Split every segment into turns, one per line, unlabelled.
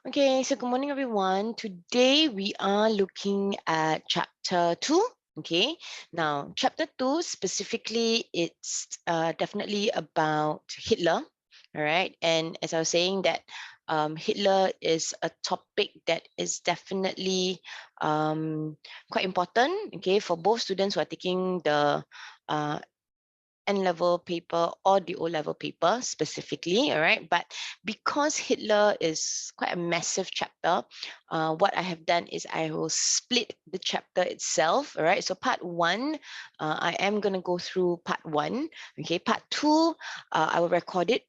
Okay, so good morning, everyone. Today we are looking at chapter 2. Okay, now chapter 2 specifically, it's definitely about Hitler. All right, and as I was saying that Hitler is a topic that is definitely quite important. Okay, for both students who are taking the uh, N-level paper or the O-level paper specifically, all right? But because Hitler is quite a massive chapter, what I have done is I will split the chapter itself, all right? So part 1, I am going to go through part 1, okay? Part 2, I will record it,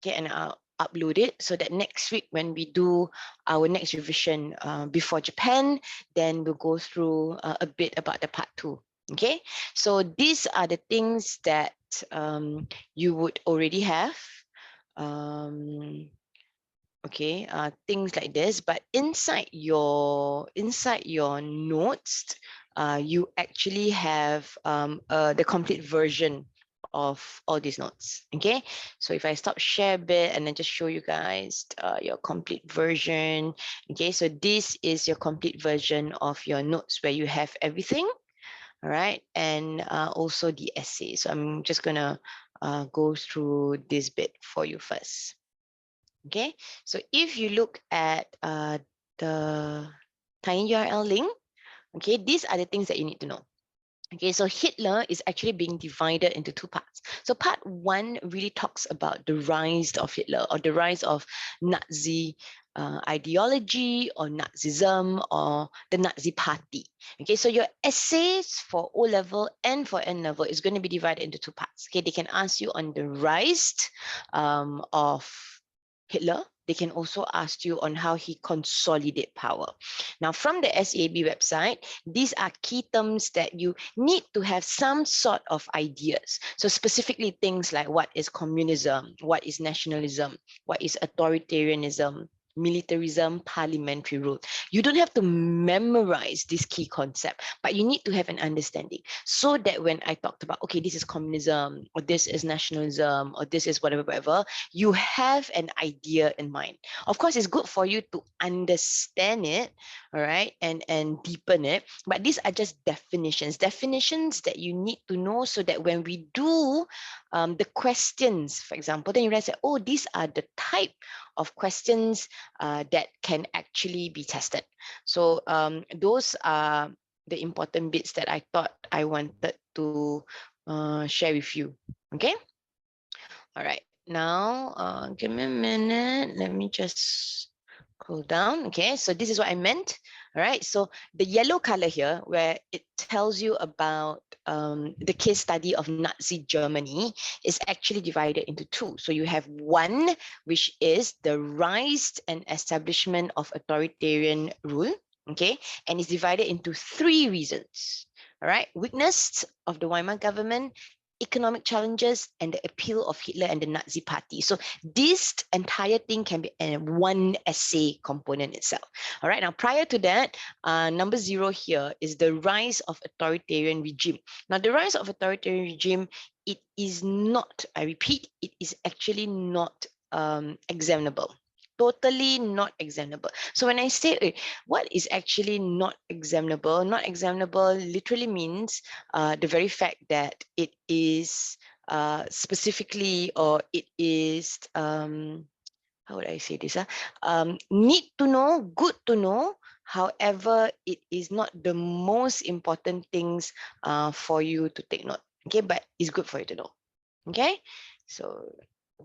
okay, and I'll upload it so that next week when we do our next revision before Japan, then we'll go through a bit about the part 2. Okay, so these are the things that you would already have. Okay, things like this, but inside your notes, you actually have the complete version of all these notes. Okay, so if I stop share a bit and then just show you guys your complete version. Okay, so this is your complete version of your notes where you have everything. All right, and also the essay. So I'm just gonna go through this bit for you first. Okay, so if you look at the tiny URL link, okay, these are the things that you need to know. Okay, so Hitler is actually being divided into two parts. So part 1 really talks about the rise of Hitler, or the rise of Nazi ideology or Nazism or the Nazi party. Okay, so your essays for O level and for N level is going to be divided into two parts. Okay, they can ask you on the rise of Hitler. They can also ask you on how he consolidated power. Now, from the SAB website, these are key terms that you need to have some sort of ideas. So specifically things like what is communism, what is nationalism, what is authoritarianism, militarism, parliamentary rule. You don't have to memorize this key concept, but you need to have an understanding so that when I talked about, okay, this is communism, or this is nationalism, or this is whatever, you have an idea in mind. Of course, it's good for you to understand it, all right, and deepen it, but these are just definitions that you need to know so that when we do the questions, for example, then you realize that, oh, these are the type of questions that can actually be tested. So those are the important bits that I thought I wanted to share with you. Okay, all right, now give me a minute, let me just scroll down. Okay, so this is what I meant. All right, so the yellow color here, where it tells you about the case study of Nazi Germany, is actually divided into two. So you have one, which is the rise and establishment of authoritarian rule. Okay, and it's divided into three reasons. All right, weakness of the Weimar government, economic challenges, and the appeal of Hitler and the Nazi party. So this entire thing can be one essay component itself. All right, now prior to that, number 0 here is the rise of authoritarian regime. Now the rise of authoritarian regime, it is not, I repeat, it is actually not examinable. Totally not examinable. So when I say what is actually not examinable, not examinable literally means the very fact that it is specifically, or it is how would I say this? Need to know, good to know. However, it is not the most important things for you to take note. Okay, but it's good for you to know. Okay, so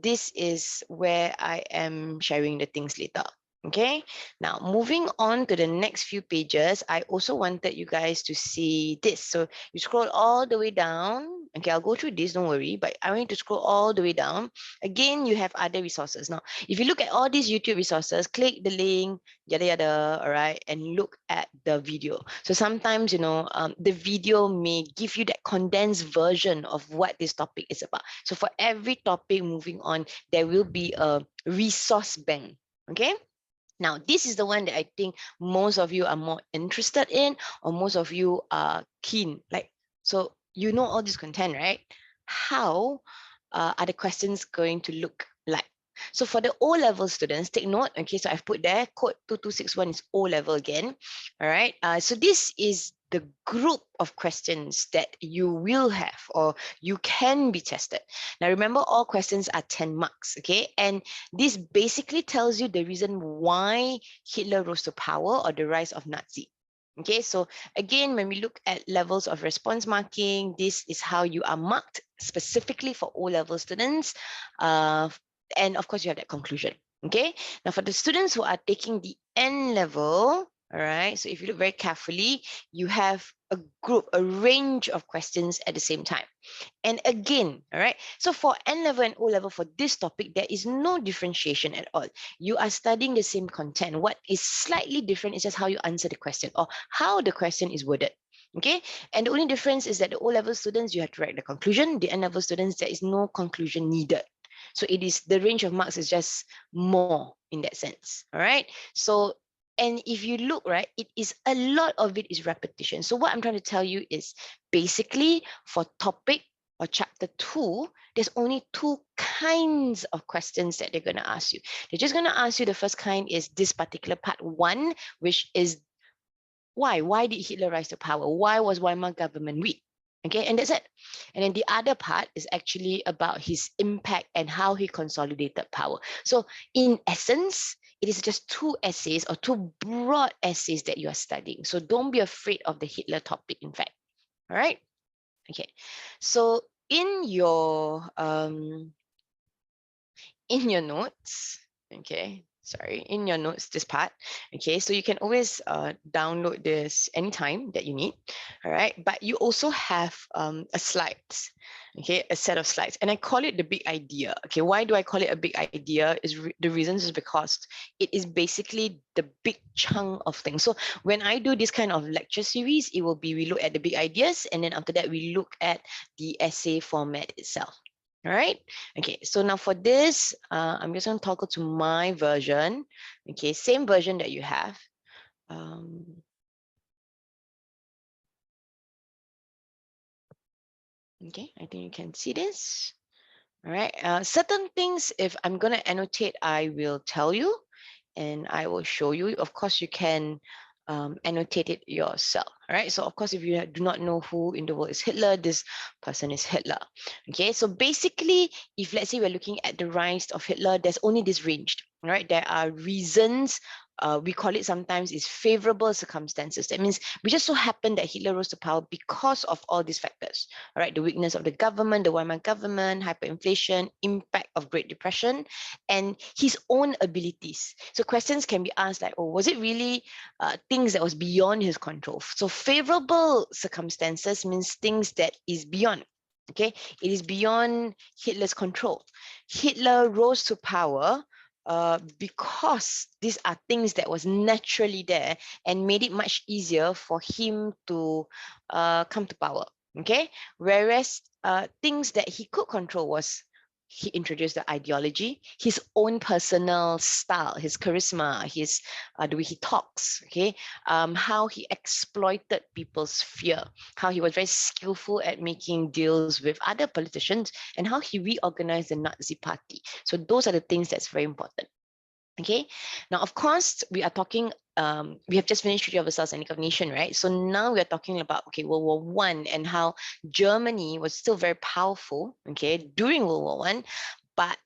this is where I am sharing the things later. Okay, now moving on to the next few pages, I also wanted you guys to see this. So you scroll all the way down. Okay, I'll go through this, don't worry, but I want you to scroll all the way down. Again, you have other resources. Now, if you look at all these YouTube resources, click the link, yada yada, all right, and look at the video. So sometimes, the video may give you that condensed version of what this topic is about. So for every topic moving on, there will be a resource bank. Okay. Now, this is the one that I think most of you are more interested in, or most of you are keen. Like, so you know all this content, right? How are the questions going to look like? So for the O-level students, take note, okay, so I've put there, code 2261 is O-level again, all right? So this is the group of questions that you will have or you can be tested. Now remember, all questions are 10 marks, okay? And this basically tells you the reason why Hitler rose to power or the rise of Nazi. Okay, so again, when we look at levels of response marking, this is how you are marked specifically for O-level students. And of course, you have that conclusion. Okay, now for the students who are taking the N level, all right, so if you look very carefully, you have a group, a range of questions at the same time. And again, all right, so for N level and O level for this topic, there is no differentiation at all. You are studying the same content. What is slightly different is just how you answer the question or how the question is worded. Okay, and the only difference is that the O level students, you have to write the conclusion. The N level students, there is no conclusion needed. So it is, the range of marks is just more in that sense. All right. So, and if you look, right, it is a lot of it is repetition. So what I'm trying to tell you is basically for topic or chapter 2, there's only 2 kinds of questions that they're going to ask you. They're just going to ask you, the first kind is this particular part 1, which is why? Why did Hitler rise to power? Why was Weimar government weak? Okay, and that's it. And then the other part is actually about his impact and how he consolidated power. So in essence, it is just 2 essays or 2 broad essays that you are studying. So don't be afraid of the Hitler topic, in fact. All right. Okay. So in your notes, okay, sorry, in your notes, this part, okay, so you can always download this anytime that you need, all right, but you also have a slides, okay, a set of slides, and I call it the big idea. Okay, why do I call it a big idea? The reasons is because it is basically the big chunk of things. So when I do this kind of lecture series, it will be, we look at the big ideas, and then after that we look at the essay format itself. All right. Okay. So now for this, I'm just going to toggle to my version. Okay. Same version that you have. Okay. I think you can see this. All right. Certain things, if I'm going to annotate, I will tell you and I will show you. Of course, you can annotate it yourself. All right. So of course, if you do not know who in the world is Hitler, this person is Hitler. Okay. So basically, if let's say we're looking at the rise of Hitler, there's only this range. All right. There are reasons. We call it sometimes is favorable circumstances. That means we just so happen that Hitler rose to power because of all these factors. All right, the weakness of the government, the Weimar government, hyperinflation, impact of Great Depression, and his own abilities. So questions can be asked like, oh, was it really things that was beyond his control? So favorable circumstances means things that is beyond. Okay, it is beyond Hitler's control. Hitler rose to power because these are things that was naturally there and made it much easier for him to come to power. Okay, whereas things that he could control was he introduced the ideology, his own personal style, his charisma, his the way he talks, okay, how he exploited people's fear, how he was very skillful at making deals with other politicians, and how he reorganized the Nazi party. So those are the things that's very important. Okay, now of course we are talking. We have just finished Treaty of Versailles and League of Nations, right? So now we are talking about World War One and how Germany was still very powerful, during World War One, but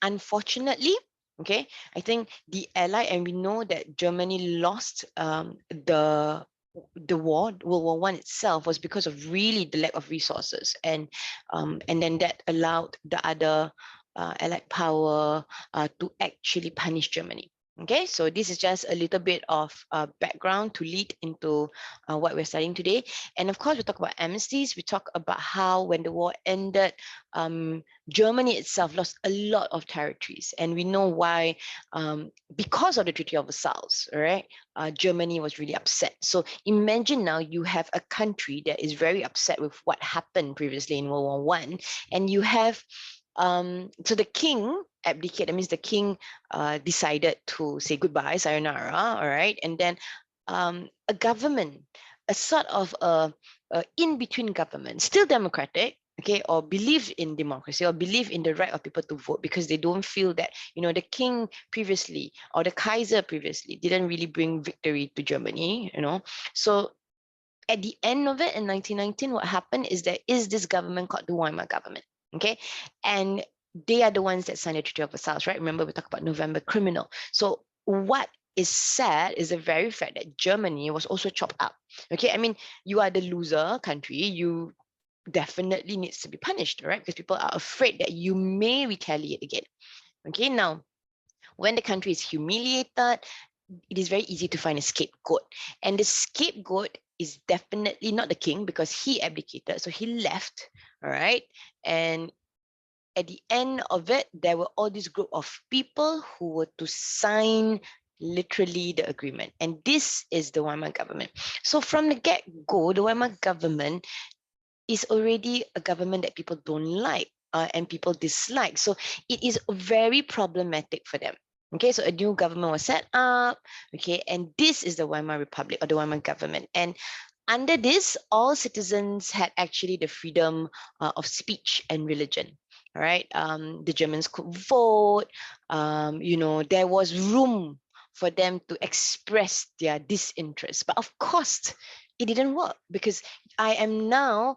unfortunately, I think the Allied, and we know that Germany lost the war, World War One itself, was because of really the lack of resources, and then that allowed the other Allied power to actually punish Germany. Okay, so this is just a little bit of background to lead into what we're studying today. And of course, we talk about amnesties. We talk about how when the war ended, Germany itself lost a lot of territories. And we know why, because of the Treaty of Versailles, right? Germany was really upset. So imagine now you have a country that is very upset with what happened previously in World War One, and you have so the king abdicated. That means the king decided to say goodbye, sayonara, all right, and then a government, a sort of a in-between government, still democratic, okay, or believe in democracy, or believe in the right of people to vote, because they don't feel that, the king previously or the Kaiser previously didn't really bring victory to Germany, So at the end of it in 1919, what happened is there is this government called the Weimar government, okay? And they are the ones that signed the Treaty of Versailles, right? Remember, we talked about November criminal. So what is sad is the very fact that Germany was also chopped up, okay? I mean, you are the loser country, you definitely needs to be punished, right? Because people are afraid that you may retaliate again, okay? Now, when the country is humiliated, it is very easy to find a scapegoat. And the scapegoat is definitely not the king, because he abdicated, so he left, all right? And at the end of it, there were all this group of people who were to sign literally the agreement. And this is the Weimar government. So from the get-go, the Weimar government is already a government that people don't like, and people dislike. So it is very problematic for them. Okay, so a new government was set up. Okay, and this is the Weimar Republic, or the Weimar government. And under this, all citizens had actually the freedom of speech and religion. All right, the Germans could vote. There was room for them to express their disinterest. But of course, it didn't work, because I am now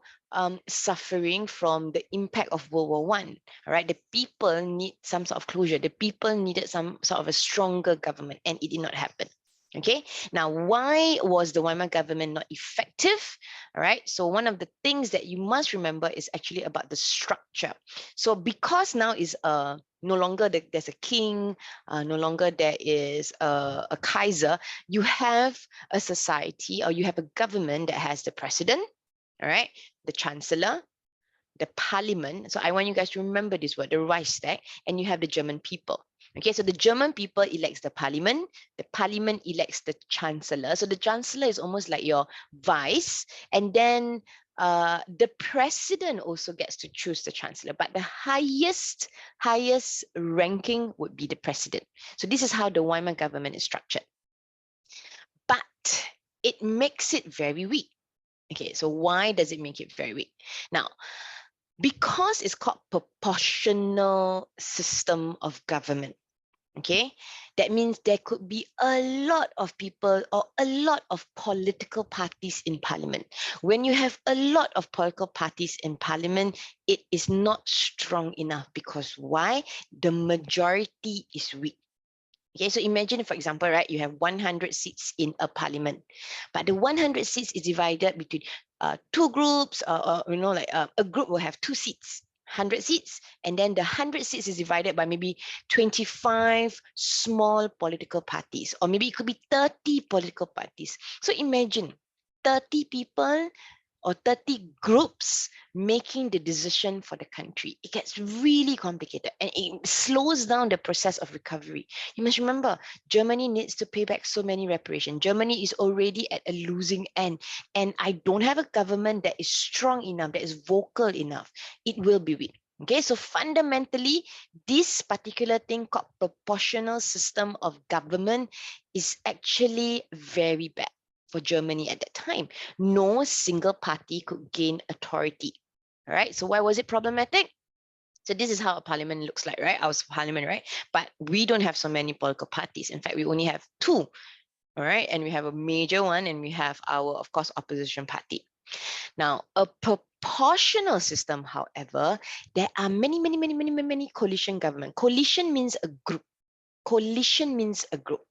suffering from the impact of World War One. All right, the people need some sort of closure. The people needed some sort of a stronger government, and it did not happen. Okay, now why was the Weimar government not effective? All right, so one of the things that you must remember is actually about the structure. So because now is no longer there's a king, no longer there is a Kaiser, you have a society, or you have a government that has the president, all right, the chancellor, the parliament. So I want you guys to remember this word, the Reichstag, and you have the German people. Okay, so the German people elects the parliament elects the chancellor. So the chancellor is almost like your vice, and then the president also gets to choose the chancellor, but the highest ranking would be the president. So this is how the Weimar government is structured. But it makes it very weak. Okay, so why does it make it very weak? Now, because it's called proportional system of government, okay, that means there could be a lot of people or a lot of political parties in parliament. When you have a lot of political parties in parliament, it is not strong enough, because why? The majority is weak. Okay, so imagine, for example, right, you have 100 seats in a parliament, but the 100 seats is divided between two groups, a group will have 2 seats, 100 seats, and then the 100 seats is divided by maybe 25 small political parties, or maybe it could be 30 political parties. So imagine 30 people or 30 groups making the decision for the country. It gets really complicated, and it slows down the process of recovery. You must remember, Germany needs to pay back so many reparations. Germany is already at a losing end, and I don't have a government that is strong enough, that is vocal enough. It will be weak. Okay, so fundamentally, this particular thing called proportional system of government is actually very bad for Germany at that time. No single party could gain authority. All right, so why was it problematic? So this is how a parliament looks like, right? Our parliament, right? But we don't have so many political parties. In fact, we only have 2, all right? And we have a major one, and we have our, of course, opposition party. Now, a proportional system, however, there are many coalition government. Coalition means a group. Coalition means a group.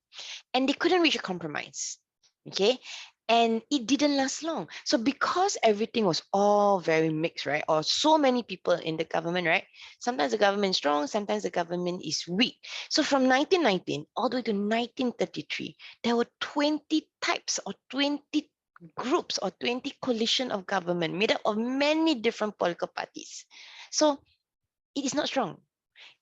And they couldn't reach a compromise. Okay. And it didn't last long. So because everything was all very mixed, right? Or so many people in the government, right? Sometimes the government is strong, sometimes the government is weak. So from 1919 all the way to 1933, there were 20 types or 20 groups or 20 coalition of government made up of many different political parties. So it is not strong.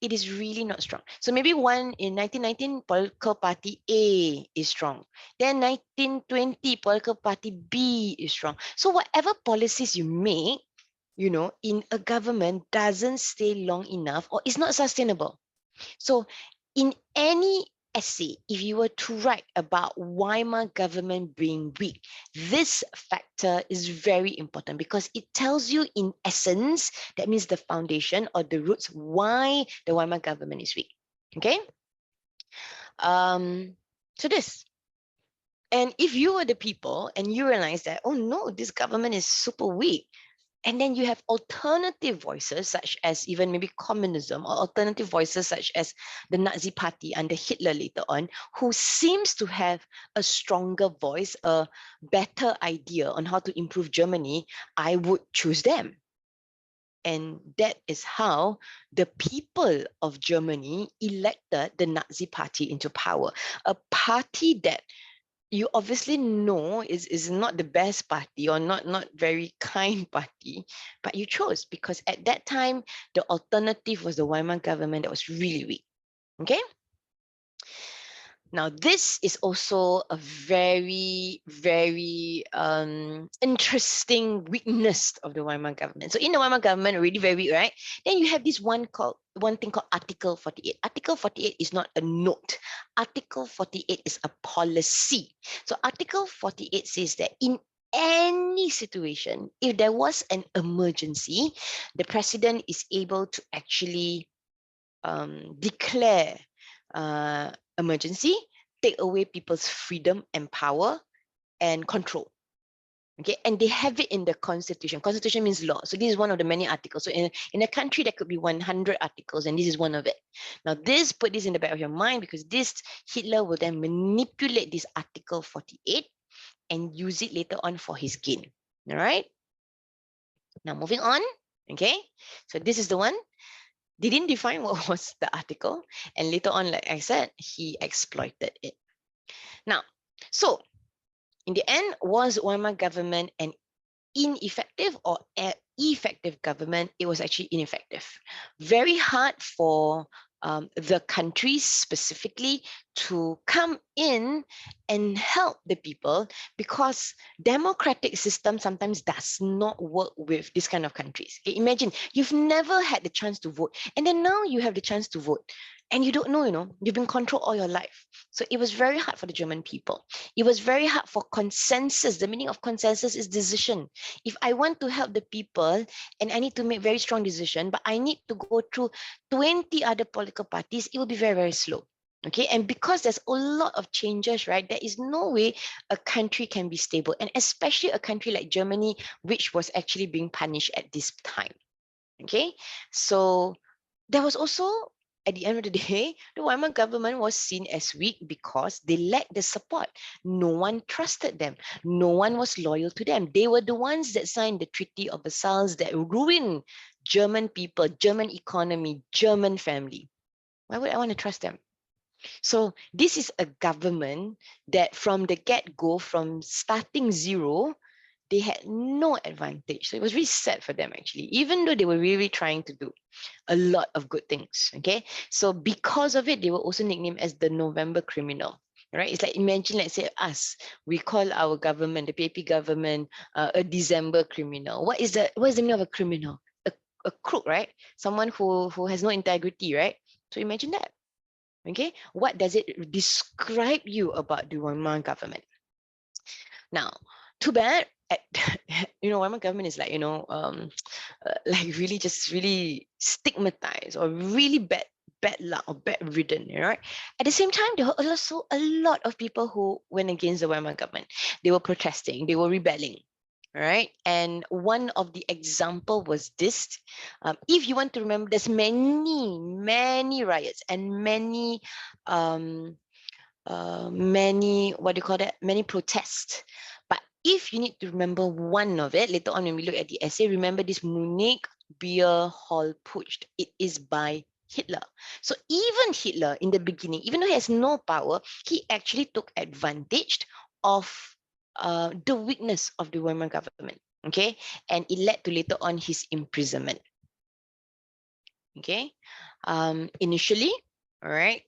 It is really not strong. So maybe one in 1919, political party A is strong. Then 1920, political party B is strong. So whatever policies you make, in a government doesn't stay long enough, or it's not sustainable. So in any essay, if you were to write about Weimar government being weak, this factor is very important because it tells you in essence, that means the foundation or the roots, why the Weimar government is weak. Okay. So this. And if you were the people and you realize that, oh no, this government is super weak, and then you have alternative voices, such as even maybe communism, or alternative voices such as the Nazi Party under Hitler later on, who seems to have a stronger voice, a better idea on how to improve Germany, I would choose them. And that is how the people of Germany elected the Nazi Party into power. A party that you obviously know is not the best party, or not very kind party, but you chose because at that time the alternative was the Weimar government that was really weak. Okay. Now, this is also a very, very interesting weakness of the Weimar government. So in the Weimar government, already very weak, right? Then you have this one thing called Article 48. Article 48 is not a note. Article 48 is a policy. So Article 48 says that in any situation, if there was an emergency, the president is able to actually declare emergency, take away people's freedom and power and control. Okay, and they have it in the constitution. Constitution means law. So this is one of the many articles. So in a country, there could be 100 articles, and this is one of it. Now, put this in the back of your mind, because this Hitler will then manipulate this Article 48 and use it later on for his gain. All right. Now, moving on. Okay, so this is the one. They didn't define what was the article, and later on, like I said, he exploited it. Now, so in the end, was Weimar government an ineffective or effective government? It was actually ineffective. Very hard for the countries specifically to come in and help the people, because democratic system sometimes does not work with this kind of countries. Okay, imagine you've never had the chance to vote, and then now you have the chance to vote, and you don't know, you've been controlled all your life. So it was very hard for the German people. It was very hard for consensus. The meaning of consensus is decision. If I want to help the people and I need to make very strong decision, but I need to go through 20 other political parties, it will be very, very slow. Okay, and because there's a lot of changes, right, there is no way a country can be stable, and especially a country like Germany, which was actually being punished at this time. Okay, so there was also, at the end of the day, the Weimar government was seen as weak because they lacked the support. No one trusted them. No one was loyal to them. They were the ones that signed the Treaty of Versailles that ruined German people, German economy, German family. Why would I want to trust them? So this is a government that from the get-go, from starting zero, they had no advantage. So it was really sad for them, actually, even though they were really trying to do a lot of good things. Okay, so because of it, they were also nicknamed as the November criminal. Right? It's like, imagine, let's say us, we call our government, the PAP government, a December criminal. What is the meaning of a criminal? A crook, right? Someone who has no integrity, right? So imagine that. Okay, what does it describe you about the Weimar government? Now, too bad, Weimar government is like, like really just really stigmatized, or really bad luck, or bad ridden, right? At the same time, there were also a lot of people who went against the Weimar government. They were protesting, they were rebelling, right? And one of the example was this. If you want to remember, there's many riots and many, what do you call that? Many protests. But if you need to remember one of it, later on when we look at the essay, remember this Munich beer hall putsch. It is by Hitler. So even Hitler in the beginning, even though he has no power, he actually took advantage of the weakness of the Weimar government. Okay, and it led to later on his imprisonment. Okay, initially, all right,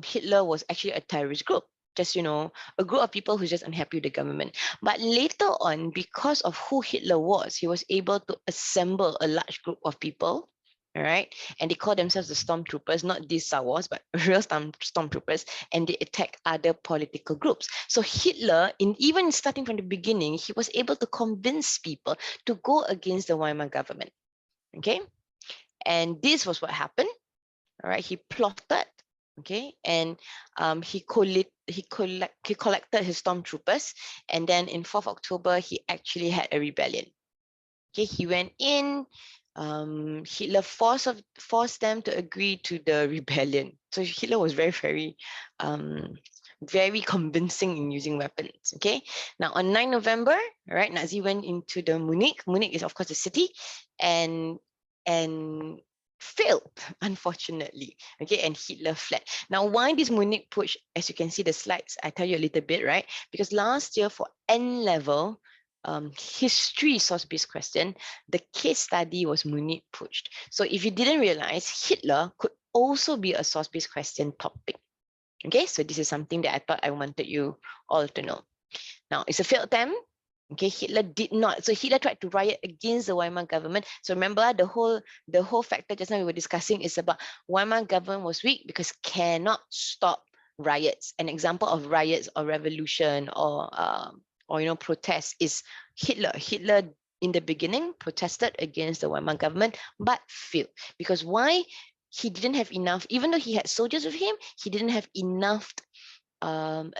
Hitler was actually a terrorist group, just a group of people who's just unhappy with the government. But later on, because of who Hitler was, he was able to assemble a large group of people, all right? And they call themselves the stormtroopers, not these Star Wars, but real stormtroopers, and they attack other political groups. So Hitler, even starting from the beginning, he was able to convince people to go against the Weimar government, okay? And this was what happened, all right? He plotted, okay? And he collected his stormtroopers, and then in 4th October, he actually had a rebellion. Okay, he went in. Hitler forced them to agree to the rebellion. So Hitler was very convincing in using weapons. Okay, now on 9 November, right, Nazi went into the Munich. Munich is of course a city, and failed, unfortunately. Okay, and Hitler fled. Now, why this Munich push? As you can see the slides, I tell you a little bit, right? Because last year for N level, history source-based question, the case study was Munich pushed. So if you didn't realize, Hitler could also be a source-based question topic. Okay, so this is something that I thought I wanted you all to know. Now, it's a failed attempt. Okay, Hitler did not. So Hitler tried to riot against the Weimar government. So remember, the whole factor just now we were discussing is about Weimar government was weak because cannot stop riots. An example of riots or revolution or protests is Hitler. Hitler in the beginning protested against the Weimar government, but failed. Because why? He didn't have enough, even though he had soldiers with him, he didn't have enough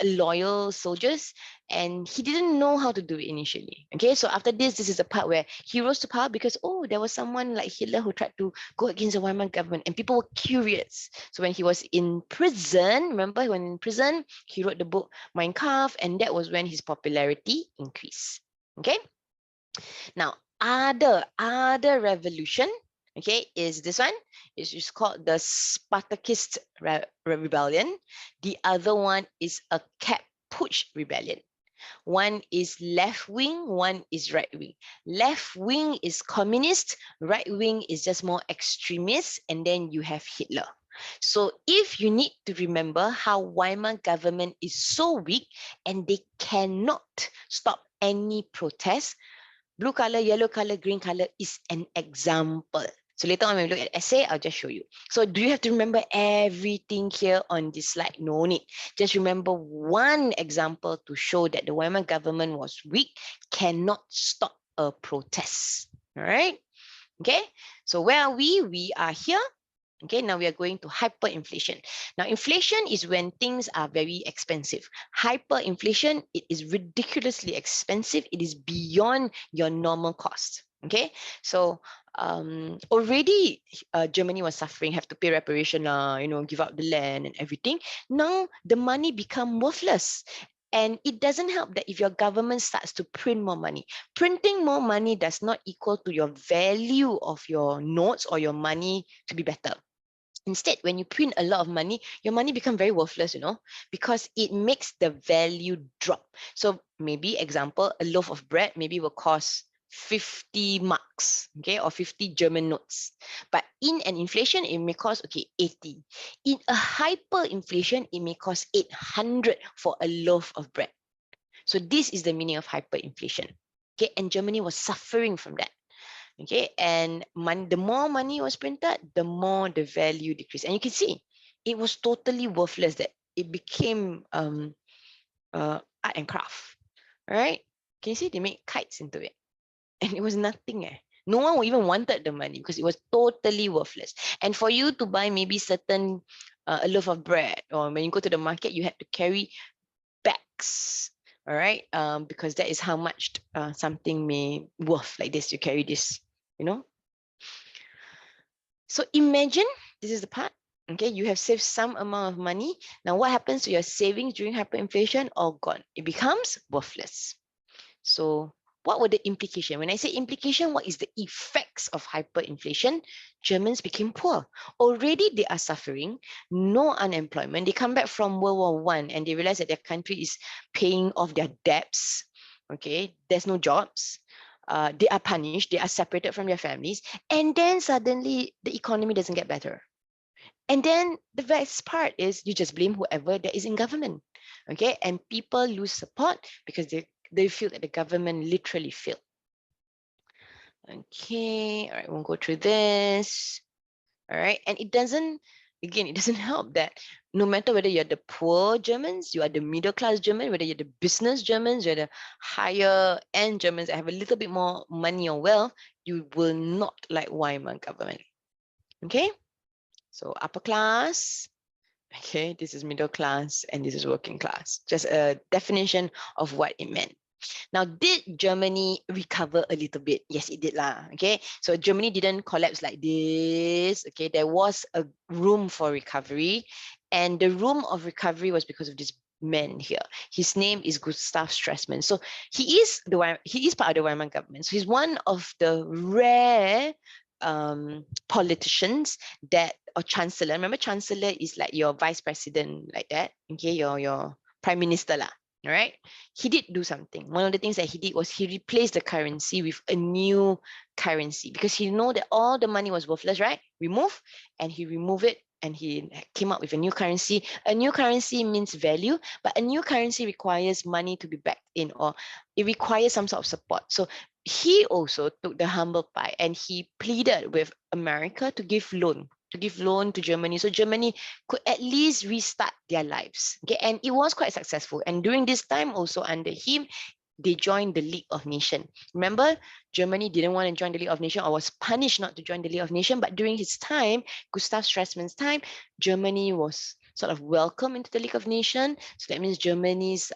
loyal soldiers, and he didn't know how to do it initially. Okay, so after this is the part where he rose to power because there was someone like Hitler who tried to go against the Weimar government, and people were curious. So when he was in prison, remember when in prison, he wrote the book Mein Kampf, and that was when his popularity increased. Okay, now other revolution, okay, is this one. It's just called the Spartacist rebellion. The other one is a Cap Putsch rebellion. One is left wing, one is right wing. Left wing is communist, right wing is just more extremist, and then you have Hitler. So if you need to remember how Weimar government is so weak and they cannot stop any protest, blue color, yellow color, green color is an example. So later on when we look at essay, I'll just show you. So do you have to remember everything here on this slide? No need. Just remember one example to show that the Weimar government was weak, cannot stop a protest. All right? Okay, so where are we? We are here. Okay, now we are going to hyperinflation. Now, inflation is when things are very expensive. Hyperinflation, it is ridiculously expensive. It is beyond your normal cost. Okay, so already Germany was suffering, have to pay reparation, give up the land and everything. Now the money become worthless. And it doesn't help that if your government starts to print more money. Printing more money does not equal to your value of your notes or your money to be better. Instead, when you print a lot of money, your money becomes very worthless, because it makes the value drop. So maybe, example, a loaf of bread maybe will cost 50 marks, okay, or 50 German notes. But in an inflation, it may cost, 80. In a hyperinflation, it may cost 800 for a loaf of bread. So this is the meaning of hyperinflation. Okay, and Germany was suffering from that. Okay, and the more money was printed, the more the value decreased. And you can see it was totally worthless, that it became art and craft. All right, can you see they made kites into it? And it was nothing. No one even wanted the money because it was totally worthless. And for you to buy maybe certain a loaf of bread, or when you go to the market, you had to carry bags. All right, because that is how much something may worth like this. You carry this, So imagine, this is the part, okay, you have saved some amount of money. Now what happens to your savings during hyperinflation? All gone. It becomes worthless. So what were the implications? When I say implication, what is the effects of hyperinflation? Germans became poor. Already they are suffering, no unemployment. They come back from World War I and they realize that their country is paying off their debts. Okay, there's no jobs. They are punished, they are separated from their families, and then suddenly the economy doesn't get better. And then the best part is you just blame whoever that is in government, okay? And people lose support because they feel that the government literally failed. Okay, all right, we'll go through this. All right. And it doesn't, again, it doesn't help that no matter whether you're the poor Germans, you are the middle class German, whether you're the business Germans, you're the higher end Germans that have a little bit more money or wealth, you will not like Weimar government. Okay. So upper class, okay, this is middle class and this is working class. Just a definition of what it meant. Now, did Germany recover a little bit? Yes, it did lah. Okay, so Germany didn't collapse like this. Okay, there was a room for recovery, and the room of recovery was because of this man here. His name is Gustav Stresemann. So he is part of the Weimar government. So he's one of the rare politicians that, or chancellor. Remember, chancellor is like your vice president, like that. Okay, your prime minister lah. All right, he did do something. One of the things that he did was he replaced the currency with a new currency because he know that all the money was worthless, right? And he removed it and he came up with a new currency. A new currency means value, but a new currency requires money to be backed in, or it requires some sort of support. So he also took the humble pie and he pleaded with America to give loan to Germany, so Germany could at least restart their lives. Okay, and it was quite successful. And during this time, also under him, they joined the League of Nations. Remember, Germany didn't want to join the League of Nations or was punished not to join the League of Nations. But during his time, Gustav Stresemann's time, Germany was sort of welcomed into the League of Nations. So that means Germany's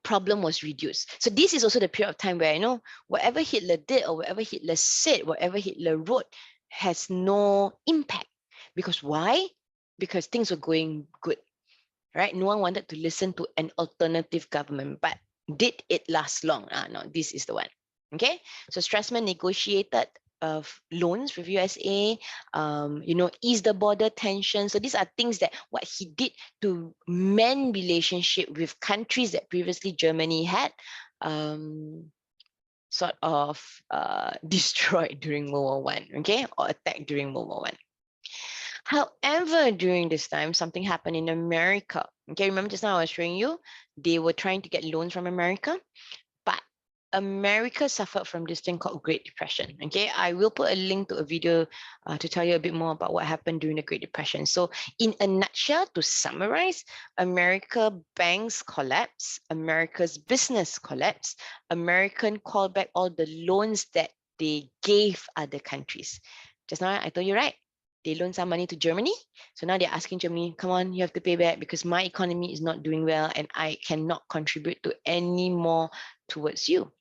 problem was reduced. So this is also the period of time where, whatever Hitler did or whatever Hitler said, whatever Hitler wrote has no impact. Because why? Because things were going good, right? No one wanted to listen to an alternative government, but did it last long? No, this is the one. Okay, so Stresemann negotiated loans with USA, ease the border tension. So these are things that what he did to mend relationship with countries that previously Germany had sort of destroyed during World War One, okay, or attacked during World War One. However, during this time, something happened in America. Okay, remember just now I was showing you, they were trying to get loans from America, but America suffered from this thing called Great Depression. Okay, I will put a link to a video to tell you a bit more about what happened during the Great Depression. So in a nutshell, to summarize, America banks collapse, America's business collapse, American called back all the loans that they gave other countries. Just now I told you, right? They loaned some money to Germany. So now they're asking Germany, come on, you have to pay back because my economy is not doing well and I cannot contribute to any more towards you.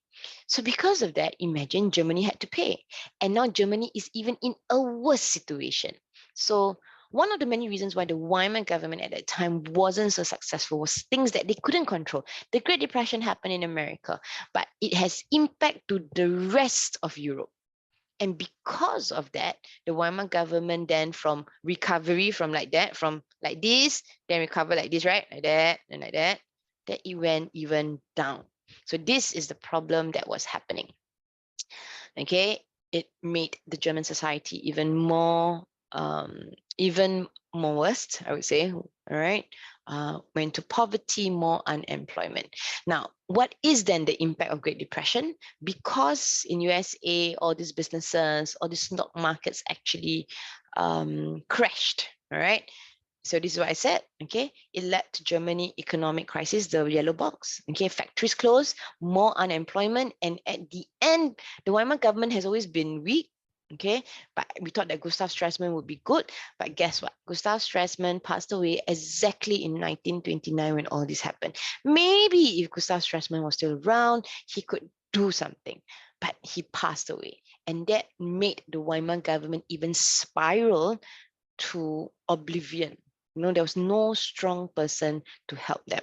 So because of that, imagine Germany had to pay. And now Germany is even in a worse situation. So one of the many reasons why the Weimar government at that time wasn't so successful was things that they couldn't control. The Great Depression happened in America, but it has impact to the rest of Europe. And because of that, the Weimar government then from recovery from like that, from like this, then recover like this, right? Like that, and like that it went even down. So this is the problem that was happening. Okay, it made the German society even more worst, I would say. All right, went to poverty, more unemployment. Now, what is then the impact of Great Depression? Because in USA, all these businesses, all these stock markets actually crashed. All right. So this is what I said, okay? It led to Germany economic crisis, the yellow box, okay? Factories closed, more unemployment, and at the end, the Weimar government has always been weak, okay? But we thought that Gustav Stresemann would be good, but guess what? Gustav Stresemann passed away exactly in 1929 when all this happened. Maybe if Gustav Stresemann was still around, he could do something, but he passed away. And that made the Weimar government even spiral to oblivion. There was no strong person to help them.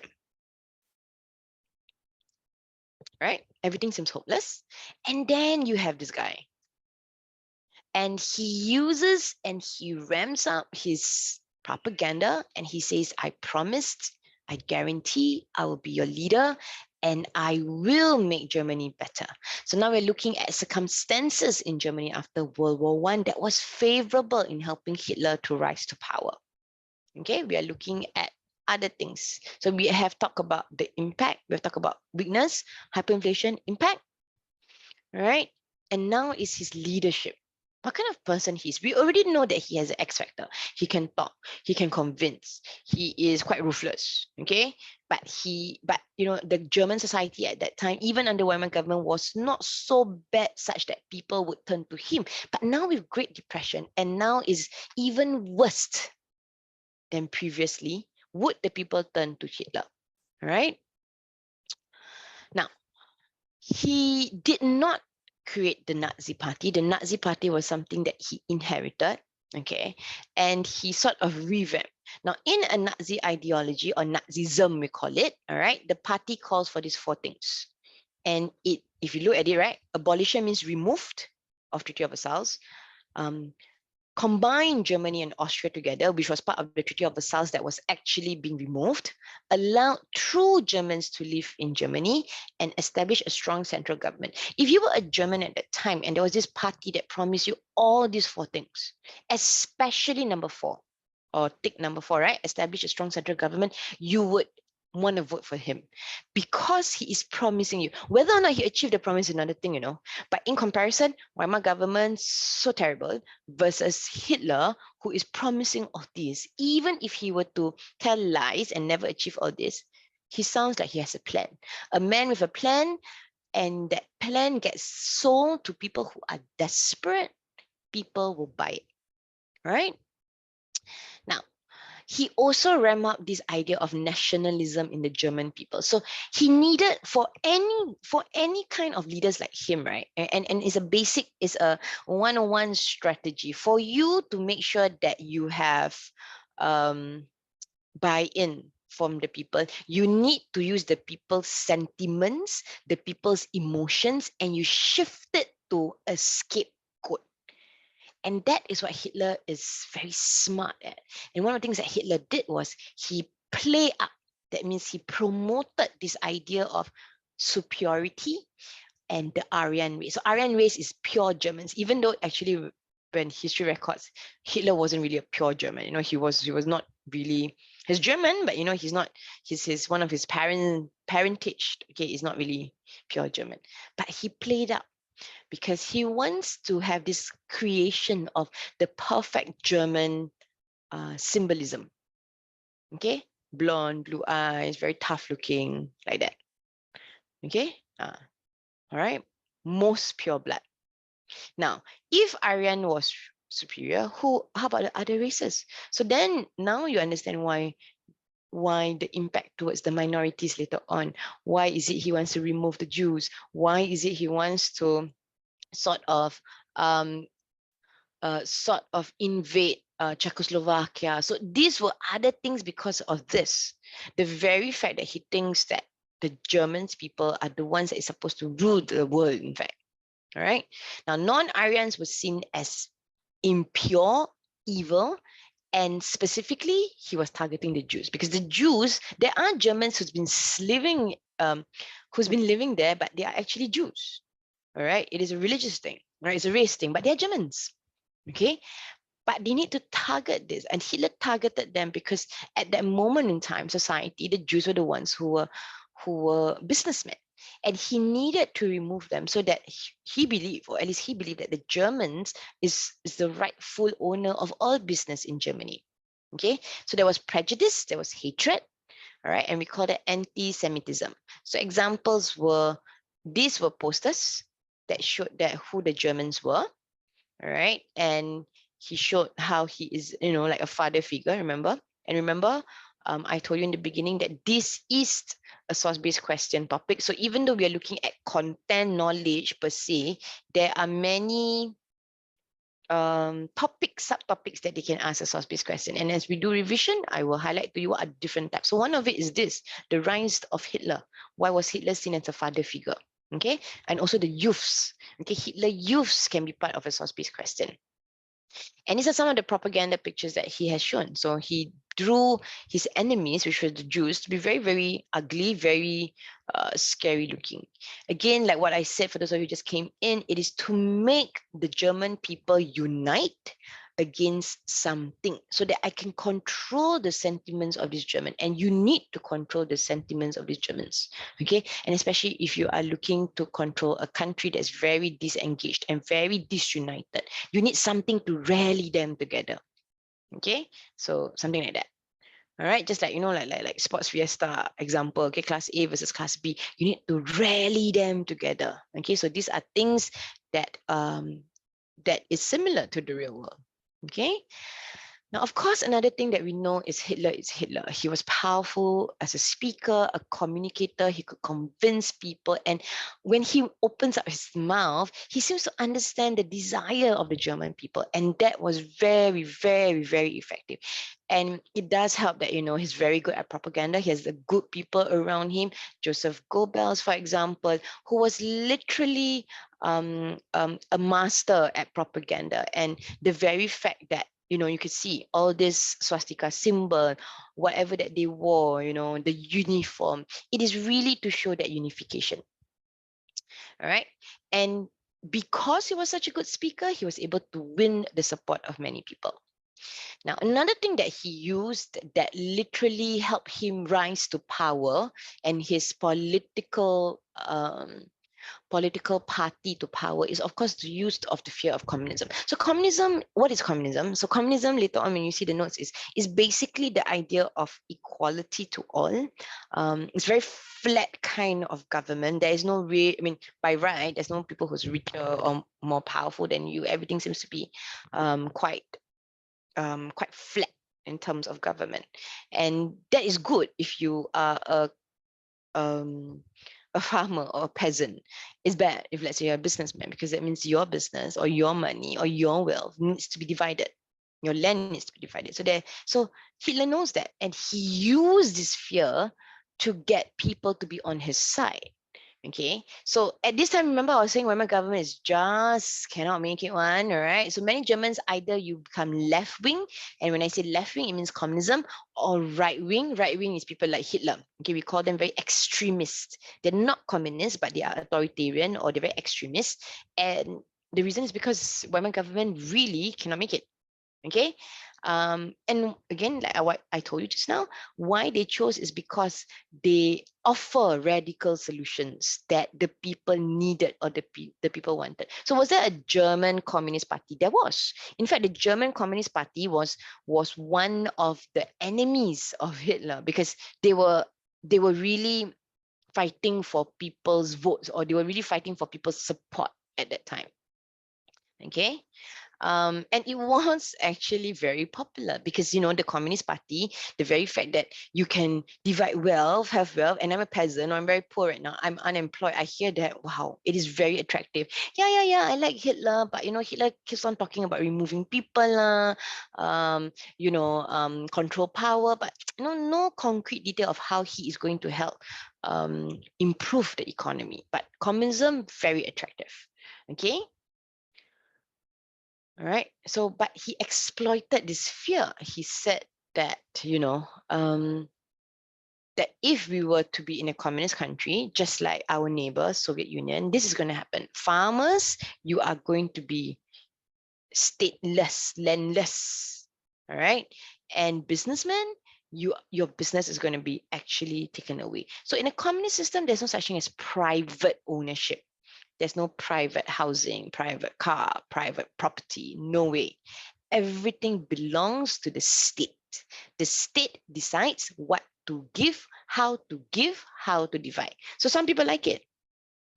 Right? Everything seems hopeless. And then you have this guy. And he uses and he ramps up his propaganda and he says, I promised, I guarantee I will be your leader and I will make Germany better. So now we're looking at circumstances in Germany after World War I that was favorable in helping Hitler to rise to power. Okay, we are looking at other things. So we have talked about the impact, we have talked about weakness, hyperinflation, impact, right? And now is his leadership. what kind of person he is. We already know that he has an X factor. He can talk, he can convince, he is quite ruthless. Okay. But the German society at that time, even under Weimar government, was not so bad such that people would turn to him. But now with Great Depression, and now is even worse than previously, would the people turn to Hitler? All right. Now, he did not create the Nazi Party. The Nazi Party was something that he inherited, okay, and he sort of revamped. Now, in a Nazi ideology, or Nazism, we call it, all right, the party calls for these four things. And if you look at it, right, abolition means removed of Treaty of Versailles. Combine Germany and Austria together, which was part of the Treaty of Versailles that was actually being removed, allowed true Germans to live in Germany, and establish a strong central government. If you were a German at that time and there was this party that promised you all these four things, especially number four, or tick number four, right? Establish a strong central government, you would want to vote for him because he is promising you. Whether or not he achieved the promise is another thing, But in comparison, Weimar government so terrible versus Hitler, who is promising all this. Even if he were to tell lies and never achieve all this, he sounds like he has a plan. A man with a plan, and that plan gets sold to people who are desperate. People will buy it, right? Now, he also ramped up this idea of nationalism in the German people. So he needed for any kind of leaders like him, right? And it's a one-on-one strategy for you to make sure that you have buy-in from the people. You need to use the people's sentiments, the people's emotions, and you shift it to a scapegoat. And that is what Hitler is very smart at. And one of the things that Hitler did was he played up. That means he promoted this idea of superiority and the Aryan race. So Aryan race is pure Germans, even though actually when history records, Hitler wasn't really a pure German. He was not really, he's German, but he's not, his one of his parentage, okay, is not really pure German. But he played up because he wants to have this creation of the perfect German symbolism. Okay, blonde, blue eyes, very tough looking, like that. Okay, all right, most pure blood. Now, if Aryan was superior, how about the other races? So then now you understand why the impact towards the minorities later on. Why is it he wants to remove the Jews? Why is it he wants to sort of invade Czechoslovakia? So these were other things because of this. The very fact that he thinks that the Germans people are the ones that is supposed to rule the world, in fact. All right. Now, non-Aryans were seen as impure, evil, and specifically, he was targeting the Jews because the Jews, there are Germans who's been living there, but they are actually Jews. All right. It is a religious thing, right? It's a race thing, but they're Germans. Okay. But they need to target this. And Hitler targeted them because at that moment in time, society, the Jews were the ones who were businessmen. And he needed to remove them so that he believed, or at least he believed, that the Germans is the rightful owner of all business in Germany. Okay, so there was prejudice, there was hatred, all right, and we call that anti-Semitism. So examples were, these were posters that showed that who the Germans were, all right, and he showed how he is, like a father figure, remember? And remember, I told you in the beginning that this is a source-based question topic. So even though we are looking at content knowledge per se, there are many subtopics that they can ask a source-based question. And as we do revision, I will highlight to you what are different types. So one of it is this, the rise of Hitler. Why was Hitler seen as a father figure? Okay, and also the youths. Okay, Hitler youths can be part of a source-based question. And these are some of the propaganda pictures that he has shown. So he drew his enemies, which were the Jews, to be very, very ugly, very scary looking. Again, like what I said, for those of you who just came in, it is to make the German people unite against something so that I can control the sentiments of these Germans. And you need to control the sentiments of these Germans, okay? And especially if you are looking to control a country that's very disengaged and very disunited, you need something to rally them together, okay? So something like that. All right, just like, like sports fiesta example, okay, class A versus class B, you need to rally them together. Okay, so these are things that that is similar to the real world. Okay. Now, of course, another thing that we know is Hitler is Hitler. He was powerful as a speaker, a communicator. He could convince people. And when he opens up his mouth, he seems to understand the desire of the German people. And that was very, very, very effective. And it does help that, he's very good at propaganda. He has the good people around him. Joseph Goebbels, for example, who was literally a master at propaganda. And the very fact that you could see all this swastika symbol, whatever that they wore, the uniform, it is really to show that unification. All right. And because he was such a good speaker, he was able to win the support of many people. Now, another thing that he used that literally helped him rise to power and his political party to power is, of course, the use of the fear of communism. So communism, what is communism? So communism, later on when you see the notes, is basically the idea of equality to all. It's very flat kind of government. There is no real, by right, there's no people who's richer or more powerful than you. Everything seems to be quite flat in terms of government. And that is good if you are a farmer or a peasant. It's bad if, let's say, you're a businessman, because that means your business or your money or your wealth needs to be divided. Your land needs to be divided. So Hitler knows that, and he used this fear to get people to be on his side. Okay, so at this time, remember I was saying Weimar government is just cannot make it one, all right? So many Germans, either you become left wing, and when I say left wing, it means communism, or right wing. Right wing is people like Hitler. Okay, we call them very extremist. They're not communist, but they are authoritarian or they're very extremist. And the reason is because Weimar government really cannot make it. Okay. And again, like what I told you just now, why they chose is because they offer radical solutions that the people needed or the people wanted. So was there a German Communist Party? There was. In fact, the German Communist Party was one of the enemies of Hitler, because they were really fighting for people's votes, or they were really fighting for people's support at that time. Okay. And it was actually very popular because, the Communist Party, the very fact that you can divide wealth, have wealth, and I'm a peasant, or I'm very poor right now, I'm unemployed. I hear that, wow, it is very attractive. Yeah, I like Hitler, but, Hitler keeps on talking about removing people, control power, but, no concrete detail of how he is going to help improve the economy. But communism, very attractive. Okay. All right. So, but he exploited this fear. He said that, that if we were to be in a communist country, just like our neighbor, Soviet Union, this is going to happen. Farmers, you are going to be stateless, landless. All right. And businessmen, your business is going to be actually taken away. So in a communist system, there's no such thing as private ownership. There's no private housing, private car, private property. No way. Everything belongs to the state. The state decides what to give, how to divide. So some people like it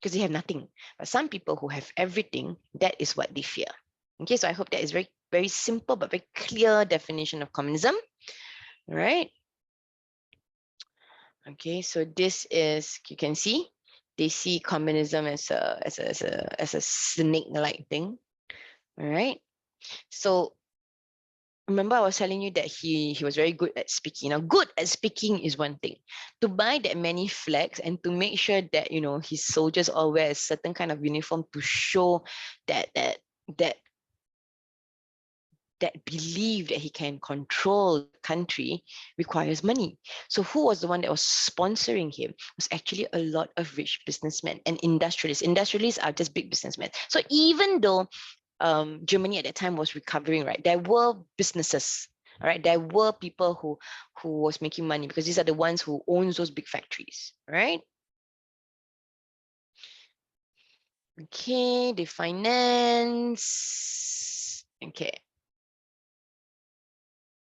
because they have nothing. But some people who have everything, that is what they fear. Okay, so I hope that is very, very simple but very clear definition of communism. All right. Okay, so this is, you can see, they see communism as a snake-like thing. All right. So remember I was telling you that he was very good at speaking. Now, good at speaking is one thing. To buy that many flags and to make sure that his soldiers all wear a certain kind of uniform to show that that belief that he can control the country requires money. So who was the one that was sponsoring him? It was actually a lot of rich businessmen and industrialists. Industrialists are just big businessmen. So even though Germany at that time was recovering, right? There were businesses, all right? There were people who was making money because these are the ones who owns those big factories, right? Okay, the finance. Okay.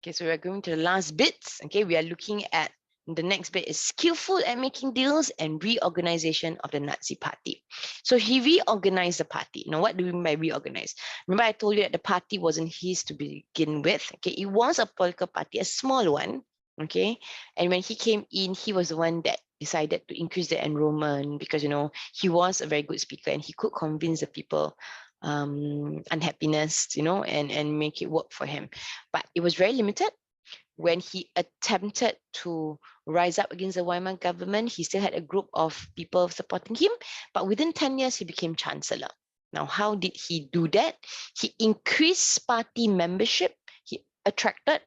Okay, so we're going to the last bits. Okay, we are looking at the next bit is skillful at making deals and reorganization of the Nazi party. So he reorganized the party. Now, what do we mean by reorganize? Remember, I told you that the party wasn't his to begin with. Okay, it was a political party, a small one. Okay, and when he came in, he was the one that decided to increase the enrollment because he was a very good speaker and he could convince the people unhappiness, and make it work for him. But it was very limited. When he attempted to rise up against the Weimar government, he still had a group of people supporting him. But within 10 years, he became chancellor. Now, how did he do that? He increased party membership. He attracted,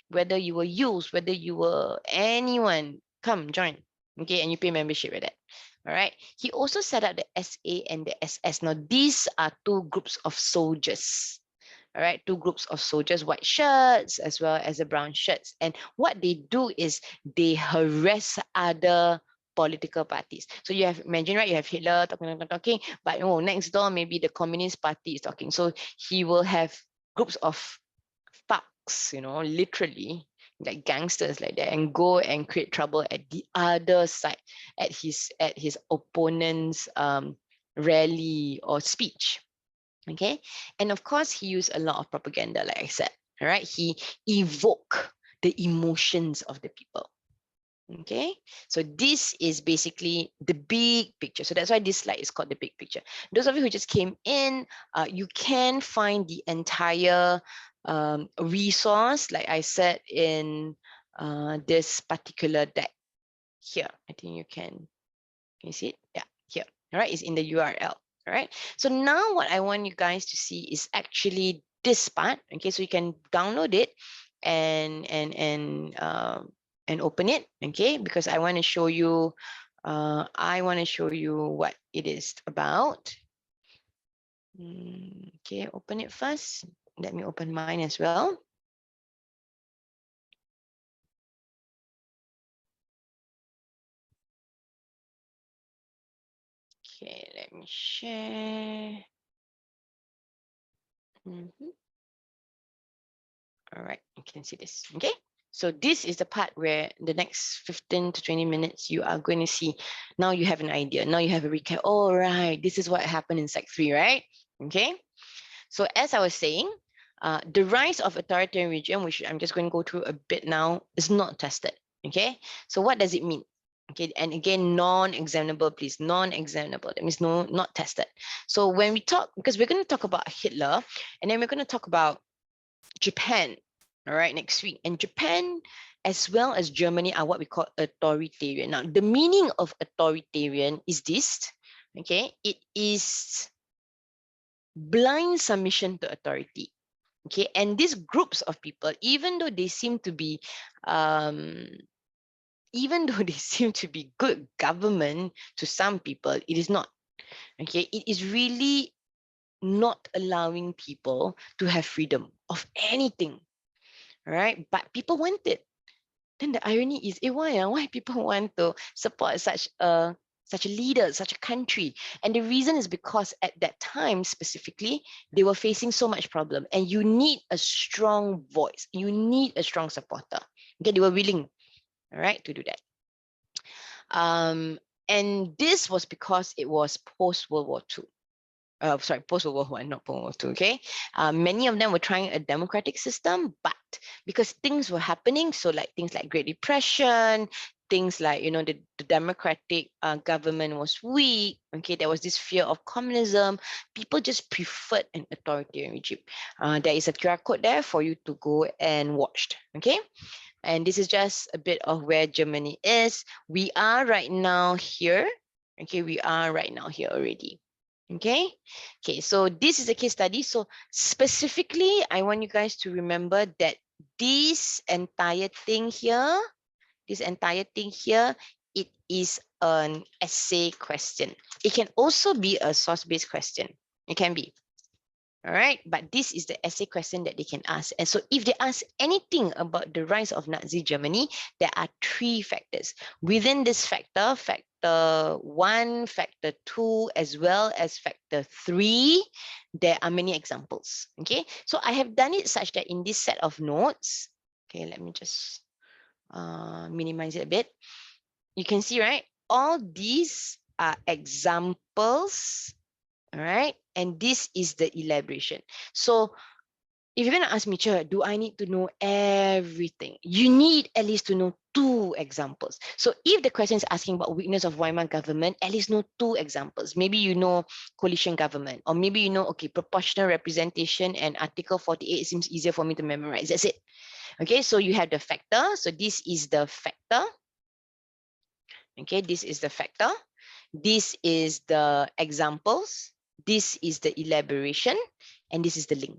whether you were youth, whether you were anyone, come join. Okay, and you pay membership with that. All right. He also set up the SA and the SS. Now, these are two groups of soldiers. All right, two groups of soldiers, white shirts as well as the brown shirts. And what they do is they harass other political parties. So you have, imagine, right, you have Hitler talking, but next door, maybe the Communist Party is talking. So he will have groups of thugs, literally like gangsters like that, and go and create trouble at the other side, at his opponent's rally or speech. Okay, and of course he used a lot of propaganda, like I said. All right, he evoked the emotions of the people. Okay, so this is basically the big picture. So that's why this slide is called the big picture. Those of you who just came in, you can find the entire resource, like I said, in this particular deck here. I think can you see it? Yeah, here. All right, it's in the URL. All right, so now what I want you guys to see is actually this part. Okay, so you can download it and open it. Okay, because I want to show you what it is about. Okay, open it first. Let me open mine as well. Okay, let me share. All right, you can see this. Okay, so this is the part where the next 15 to 20 minutes you are going to see. Now you have an idea. Now you have a recap. All right, this is what happened in Sec 3, right? Okay, so as I was saying, the rise of authoritarian regime, which I'm just going to go through a bit now, is not tested. Okay, so what does it mean? Okay, and again, non-examinable, please, non-examinable. That means not tested. So when we talk, because we're going to talk about Hitler, and then we're going to talk about Japan, all right, next week. And Japan, as well as Germany, are what we call authoritarian. Now, the meaning of authoritarian is this, okay? It is blind submission to authority, okay? And these groups of people, even though they seem to be, good government to some people, it is not, okay? It is really not allowing people to have freedom of anything, right? But people want it. Then the irony is, why people want to support such a leader, such a country? And the reason is because at that time specifically, they were facing so much problem, and you need a strong voice, you need a strong supporter. Okay, they were willing, all right, to do that. And this was because it was post World War II. Post World War I, not World War II. Okay, many of them were trying a democratic system, but because things were happening, so like things like Great Depression, things like the democratic government was weak. Okay, there was this fear of communism. People just preferred an authoritarian regime. There is a QR code there for you to go and watch. Okay. And this is just a bit of where Germany is. We are right now here. Okay, we are right now here already. Okay, so this is a case study. So specifically, I want you guys to remember that this entire thing here, it is an essay question. It can also be a source-based question. It can be. All right, but this is the essay question that they can ask. And so if they ask anything about the rise of Nazi Germany, there are 3 factors. Within this factor, factor 1, factor 2, as well as factor 3, there are many examples. Okay, so I have done it such that in this set of notes, okay, let me just minimize it a bit. You can see, right? All these are examples. All right. And this is the elaboration. So if you're going to ask me, Che, do I need to know everything? You need at least to know 2 examples. So if the question is asking about weakness of Weimar government, at least know 2 examples. Maybe you know coalition government, or maybe you know, okay, proportional representation and Article 48 seems easier for me to memorize. That's it. Okay, so you have the factor. So this is the factor. Okay, this is the factor. This is the examples. This is the elaboration, and this is the link.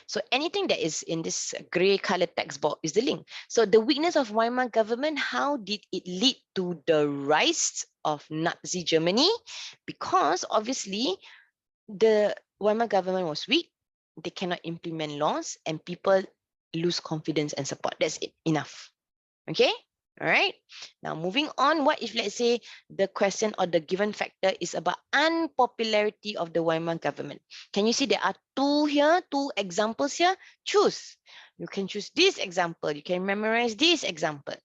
So anything that is in this gray colored text box is the link. So the weakness of Weimar government, how did it lead to the rise of Nazi Germany? Because obviously the Weimar government was weak, they cannot implement laws, and people lose confidence and support. That's it, enough. Okay. All right. Now moving on, what if let's say the question or the given factor is about unpopularity of the Weimar government? Can you see there are 2 here, 2 examples here? Choose. You can choose this example. You can memorize this example.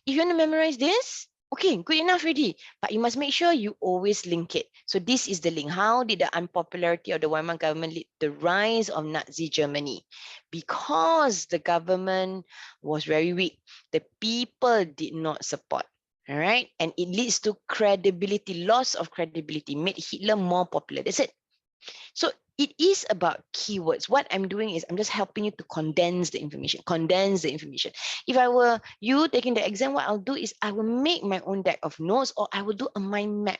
If you want to memorize this, okay, good enough already. But you must make sure you always link it. So this is the link. How did the unpopularity of the Weimar government lead to the rise of Nazi Germany? Because the government was very weak. The people did not support. All right. And it leads to credibility, loss of credibility, made Hitler more popular. That's it. So it is about keywords. What I'm doing is I'm just helping you to condense the information, If I were you taking the exam, what I'll do is I will make my own deck of notes, or I will do a mind map.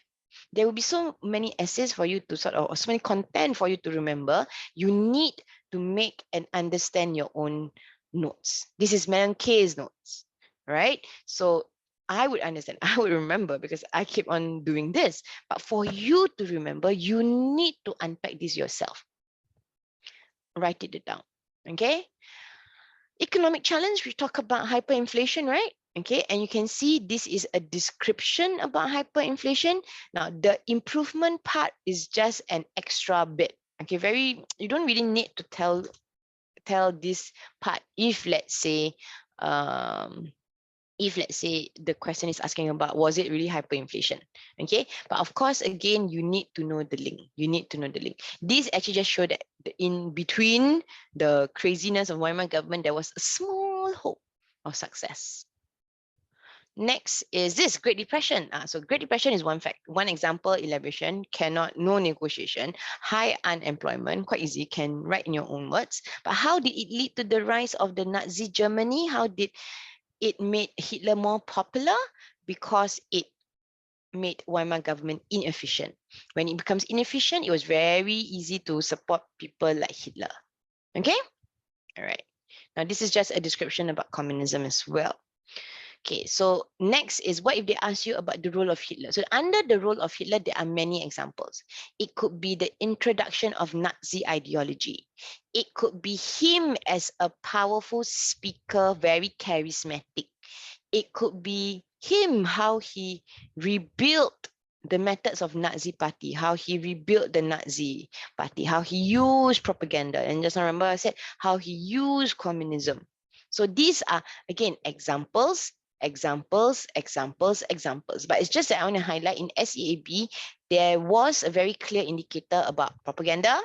There will be so many essays for you to sort of, or so many content for you to remember. You need to make and understand your own notes. This is Madam K's notes, right? So I would understand, I would remember because I keep on doing this. But for you to remember, you need to unpack this yourself. Write it down, okay? Economic challenge, we talk about hyperinflation, right? Okay, and you can see this is a description about hyperinflation. Now, the improvement part is just an extra bit. Okay, you don't really need to tell this part if let's say the question is asking about was it really hyperinflation. Okay, but of course again you need to know the link. This actually just show that in between the craziness of Weimar government there was a small hope of success. Next is this Great Depression. So Great Depression is one example, elaboration, no negotiation, high unemployment, quite easy, can write in your own words. But how did it lead to the rise of the Nazi Germany? How did it made Hitler more popular? Because it made Weimar government inefficient. When it becomes inefficient, it was very easy to support people like Hitler. Okay? All right. Now, this is just a description about communism as well. Okay, so next is what if they ask you about the role of Hitler? So under the role of Hitler, there are many examples. It could be the introduction of Nazi ideology. It could be him as a powerful speaker, very charismatic. It could be him, how he rebuilt the methods of Nazi party, how he rebuilt the Nazi party, how he used propaganda. And just remember I said how he used communism. So these are, again, examples. But it's just that I want to highlight in SEAB, there was a very clear indicator about propaganda,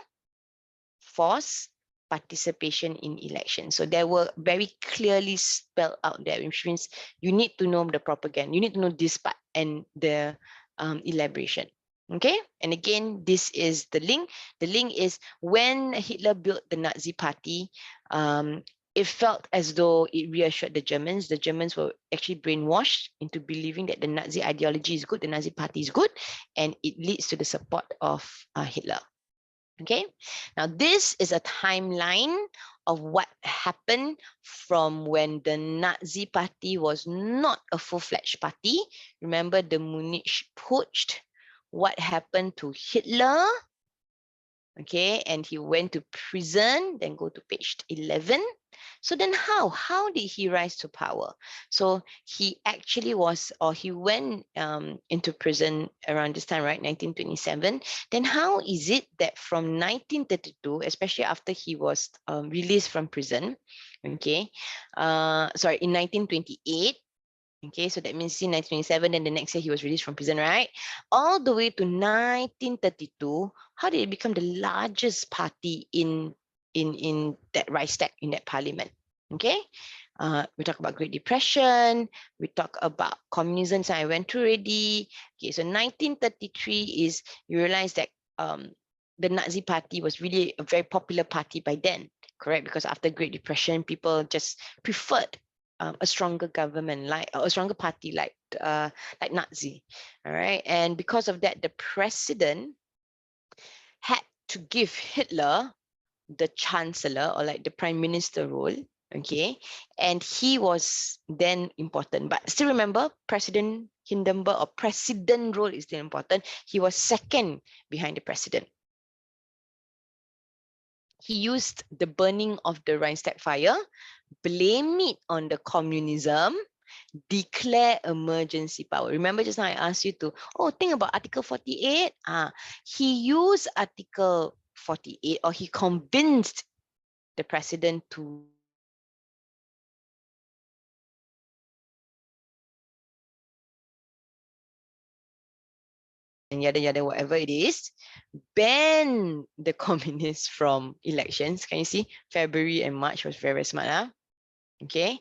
force, participation in election. So there were very clearly spelled out there, which means you need to know the propaganda, you need to know this part and the elaboration. Okay, and again, this is the link. The link is when Hitler built the Nazi party, it felt as though it reassured the Germans. The Germans were actually brainwashed into believing that the Nazi ideology is good, the Nazi party is good, and it leads to the support of Hitler. Okay, now this is a timeline of what happened from when the Nazi party was not a full-fledged party. Remember the Munich Putsch, what happened to Hitler, Okay, and he went to prison, then go to page 11. So then how did he rise to power? So he actually was, or he went into prison around this time, right, 1927. Then how is it that from 1932, especially after he was released from prison, okay, sorry, in 1928, okay, so that means in 1927, then the next year he was released from prison, right? All the way to 1932, how did it become the largest party in that Reichstag, in that parliament? Okay, we talk about Great Depression, we talk about communism, so I went through already. Okay, so 1933 is, you realize that the Nazi party was really a very popular party by then, correct? Because after Great Depression, people just preferred a stronger government, like a stronger party, like Nazi. All right, and because of that, the president had to give Hitler the chancellor, or like the prime minister role. Okay, and he was then important, but still remember, President Hindenburg, or president role, is still important. He was second behind the president. He used the burning of the Reichstag fire, blame it on the communism, declare emergency power. Remember just now I asked you to, think about Article 48. He used Article 48, or he convinced the president to and yada yada, whatever it is, ban the communists from elections. Can you see? February and March was very, very smart. Okay.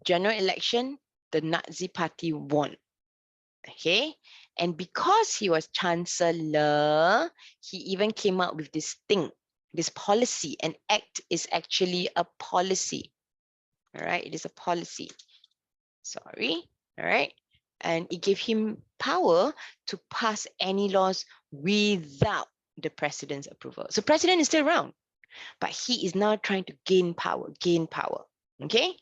General election, the Nazi party won. Okay, and because he was chancellor, he even came up with this thing, this policy. An act is actually a policy. All right, it is a policy. Sorry. All right, and it gave him power to pass any laws without the president's approval. So president is still around, but he is now trying to gain power, okay?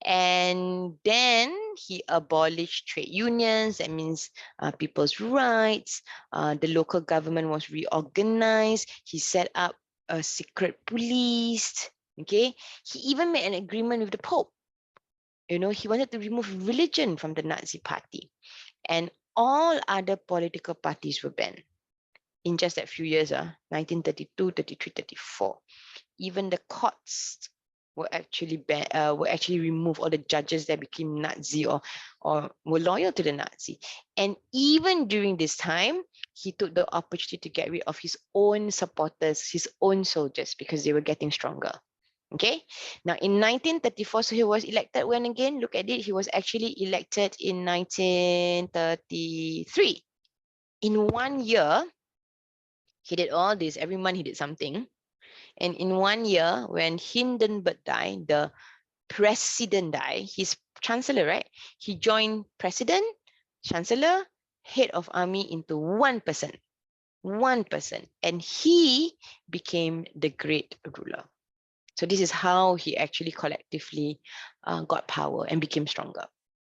And then he abolished trade unions. That means people's rights. The local government was reorganized. He set up a secret police, okay? He even made an agreement with the Pope. You know, he wanted to remove religion from the Nazi party. And all other political parties were banned in just that few years, 1932, 33, 34. Even the courts were actually were actually removed. All the judges that became Nazi or were loyal to the Nazi. And even during this time, he took the opportunity to get rid of his own supporters, his own soldiers, because they were getting stronger. Okay, now in 1934, so he was elected when again? Look at it, he was actually elected in 1933. In 1 year, he did all this. Every month he did something. And in 1 year, when Hindenburg died, the president died, he's chancellor, right? He joined president, chancellor, head of army into one person, and he became the great ruler. So this is how he actually collectively got power and became stronger.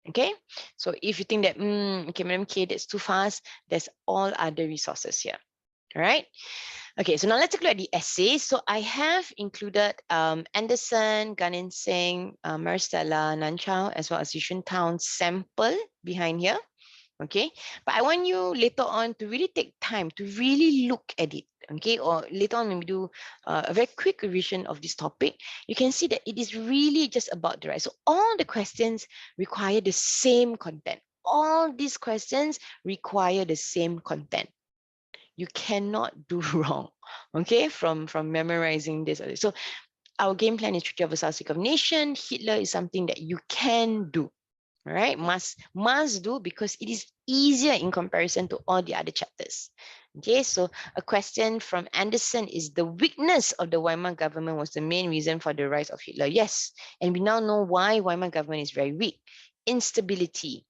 Okay, so if you think that, okay, Madam K, that's too fast, there's all other resources here. All right. Okay, so now let's look at the essays. So I have included Anderson, Ganin Singh, Maristella, Nanchao, as well as Yishun Town sample behind here. Okay, but I want you later on to really take time to really look at it. Okay, or later on when we do a very quick revision of this topic, you can see that it is really just about the right. So all the questions require the same content. All these questions require the same content. You cannot do wrong, okay, from memorizing this. So our game plan is Treaty of Versailles of Nation. Hitler is something that you can do, all right, must do, because it is easier in comparison to all the other chapters. Okay, so a question from Anderson is, the weakness of the Weimar government was the main reason for the rise of Hitler. Yes, and we now know why Weimar government is very weak. Instability,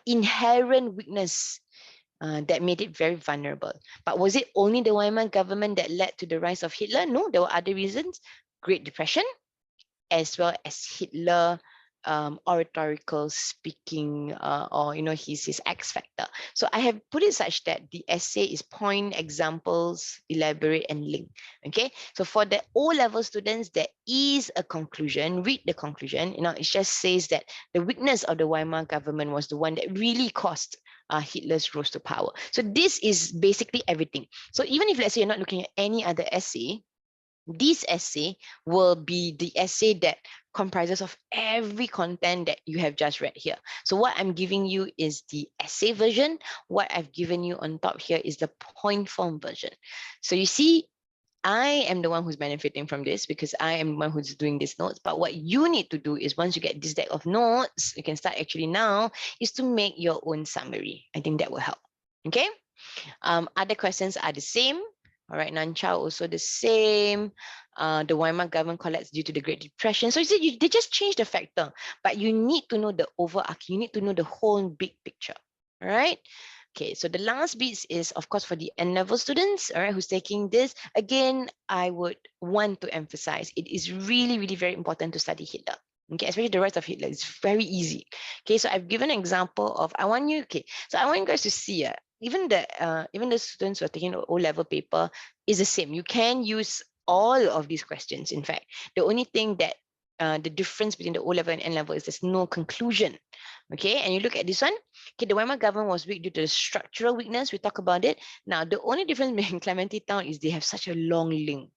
inherent weakness, that made it very vulnerable. But was it only the Weimar government that led to the rise of Hitler? No, there were other reasons. Great Depression, as well as Hitler oratorical speaking, or his X factor. So I have put it such that the essay is point, examples, elaborate, and link. Okay, so for the O-level students, there is a conclusion. Read the conclusion. It just says that the weakness of the Weimar government was the one that really caused Hitler's rose to power. So this is basically everything. So even if, let's say, you're not looking at any other essay, this essay will be the essay that comprises of every content that you have just read here. So what I'm giving you is the essay version. What I've given you on top here is the point form version. So you see, I am the one who's benefiting from this because I am the one who's doing these notes. But what you need to do is, once you get this deck of notes, you can start actually now, is to make your own summary. I think that will help. Okay. Other questions are the same. All right, Nanchao also the same. The Weimar government collapsed due to the Great Depression. So they just changed the factor, but you need to know the overarching, you need to know the whole big picture. All right. Okay, so the last bit is, of course, for the N-level students, all right, who's taking this. Again, I would want to emphasize, it is really, really very important to study Hitler. Okay, especially the rise of Hitler. It's very easy. Okay, so I've given an example of, I want you guys to see, even the students who are taking the O-level paper is the same. You can use all of these questions. In fact, the only thing that the difference between the O-level and N-level is there's no conclusion. Okay, and you look at this one. Okay, the Weimar government was weak due to the structural weakness. We talk about it. Now, the only difference between Clementi Town is they have such a long link.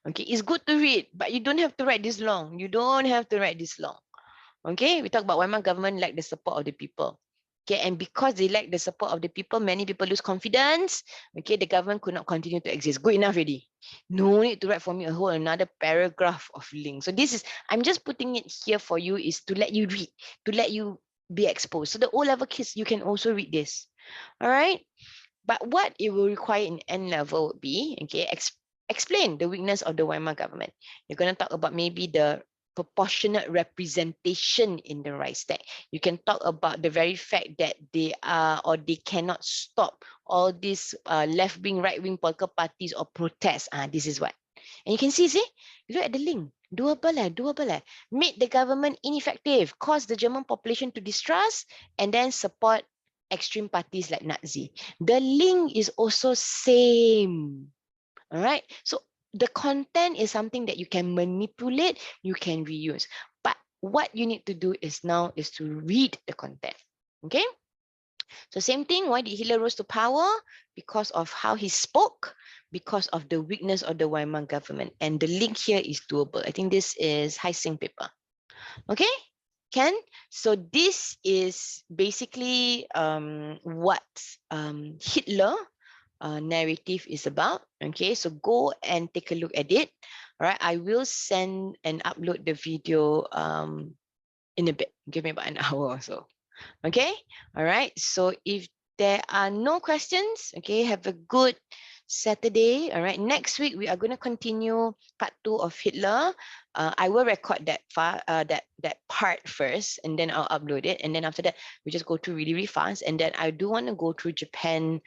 Okay, it's good to read, but you don't have to write this long. You don't have to write this long. Okay, we talk about Weimar government lack the support of the people. Okay, and because they lack the support of the people, many people lose confidence. Okay, the government could not continue to exist. Good enough already. No need to write for me a whole another paragraph of link. So this is, I'm just putting it here for you, is to let you read, to let you be exposed. So the O-level kids, you can also read this. All right. But what it will require in N level would be, okay, explain the weakness of the Weimar government. You're going to talk about maybe the proportionate representation in the Reichstag. You can talk about the very fact that they are, or they cannot stop all these left-wing, right-wing political parties or protests. This is what. And you can see, look at the link. Doable. Made the government ineffective, caused the German population to distrust, and then support extreme parties like Nazi. The link is also same. All right. So the content is something that you can manipulate, you can reuse. But what you need to do is now is to read the content. Okay. So same thing. Why did Hitler rose to power? Because of how he spoke, because of the weakness of the Weimar government. And the link here is doable. I think this is Heising paper. Okay. Ken, so this is basically what Hitler narrative is about. Okay, so go and take a look at it. All right, I will send and upload the video in a bit. Give me about an hour or so. Okay, all right. So if there are no questions, okay, have a good Saturday. All right, next week we are going to continue part 2 of Hitler. I will record that that part first, and then I'll upload it, and then after that we just go through really, really fast, and then I do want to go through Japan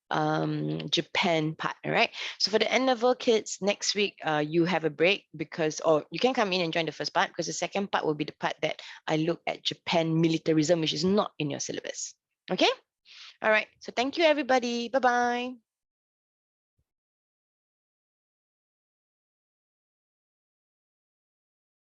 part. All right, so for the N level kids, next week you have a break, because, or you can come in and join the first part, because the second part will be the part that I look at Japan militarism, which is not in your syllabus. Okay, all right, so thank you everybody. Bye bye.